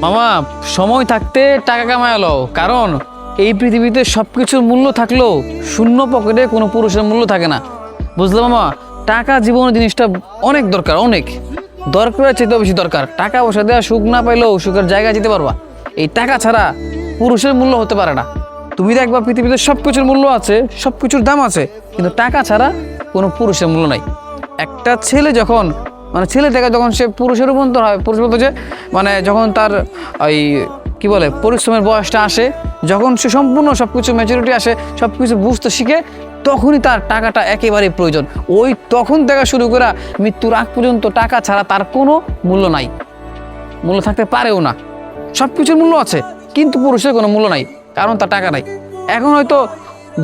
মামা, সময় থাকতে টাকা কামায় লও, কারণ এই পৃথিবীতে সব কিছুর মূল্য থাকলেও শূন্য পকেটে কোনো পুরুষের মূল্য থাকে না। বুঝলে মামা? টাকা জীবনের জিনিসটা অনেক দরকার, অনেক দরকারের চেয়েও বেশি দরকার। টাকা পয়সা দেওয়া সুখ না পাইলেও সুখের জায়গায় যেতে পারবা। এই টাকা ছাড়া পুরুষের মূল্য হতে পারে না। তুমি দেখবা পৃথিবীতে সব কিছুর মূল্য আছে, সব কিছুর দাম আছে, কিন্তু টাকা ছাড়া কোনো পুরুষের মূল্য নাই। একটা ছেলে যখন ছেলে থেকে যখন সে পুরুষের রূপান্তর হয়, পুরুষ বলতে যে যখন তার ওই কি বলে পরিশ্রমের বয়সটা আসে, যখন সে সম্পূর্ণ সব কিছু ম্যাচুরিটি আসে, সব কিছু বুঝতে শিখে, তখনই তার টাকাটা একেবারেই প্রয়োজন। ওই তখন থেকে শুরু করে মৃত্যুর আগ পর্যন্ত টাকা ছাড়া তার কোনো মূল্য নাই, মূল্য থাকতে পারেও না। সব কিছুর মূল্য আছে, কিন্তু পুরুষের কোনো মূল্য নাই, কারণ তার টাকা নাই। এখন হয়তো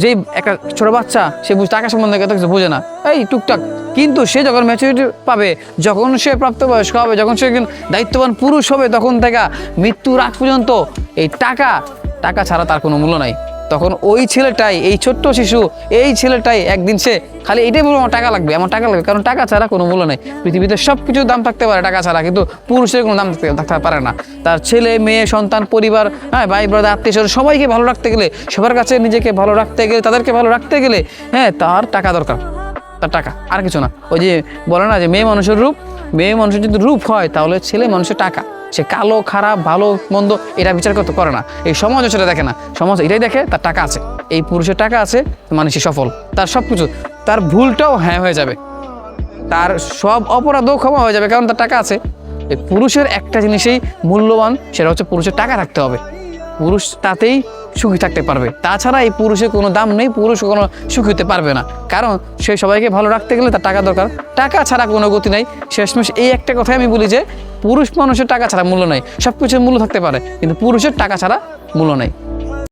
যে একটা ছোট বাচ্চা, সে টাকা সম্বন্ধে এত কিছু বোঝে না, এই টুকটাক, কিন্তু সে যখন ম্যাচুরিটি পাবে, যখন সে প্রাপ্তবয়স্ক হবে, যখন সে দায়িত্ববান পুরুষ হবে, তখন থেকে মৃত্যুর আগ পর্যন্ত এই টাকা ছাড়া তার কোনো মূল্য নাই। তখন ওই ছেলেটাই, এই ছোট্ট শিশু, এই ছেলেটাই একদিন সে খালি এটাই বলবো আমার টাকা লাগবে, আমার টাকা লাগবে, কারণ টাকা ছাড়া কোনো মূল্য নেই। পৃথিবীতে সব কিছুর দাম থাকতে পারে টাকা ছাড়া, কিন্তু পুরুষের কোনো দাম থাকতে পারে না। তার ছেলে মেয়ে সন্তান পরিবার, হ্যাঁ, ভাই ব্রাদার আত্মীয় স্বজন সবাইকে ভালো রাখতে গেলে, সবার কাছে নিজেকে ভালো রাখতে গেলে, তাদেরকে ভালো রাখতে গেলে, হ্যাঁ, তার টাকা দরকার, তার টাকা, আর কিছু না। ওই যে বলে না যে মেয়ে মানুষের রূপ, মেয়ে মানুষের যদি রূপ হয় তাহলে ছেলে মানুষের টাকা। সে কালো খারাপ ভালো মন্দ এটা বিচার করতে করে না, এই সমাজও সেটা দেখে না। সমাজ এটাই দেখে তার টাকা আছে, এই পুরুষের টাকা আছে মানে সে সফল, তার সব কিছু, তার ভুলটাও হ্যাঁ হয়ে যাবে, তার সব অপরাধও ক্ষমা হয়ে যাবে, কারণ তার টাকা আছে। এই পুরুষের একটা জিনিসেই মূল্যবান, সেটা হচ্ছে পুরুষের টাকা থাকতে হবে। পুরুষ তাতেই সুখী থাকতে পারবে, তাছাড়া এই পুরুষের কোনো দাম নেই, পুরুষ কোনো সুখী হতে পারবে না, কারণ সে সবাইকে ভালো রাখতে গেলে তার টাকা দরকার, টাকা ছাড়া কোনো গতি নাই। শেষমেশ এই একটা কথাই আমি বলি যে পুরুষ মানুষের টাকা ছাড়া মূল্য নাই। সব কিছুর মূল্য থাকতে পারে, কিন্তু পুরুষের টাকা ছাড়া মূল্য নাই।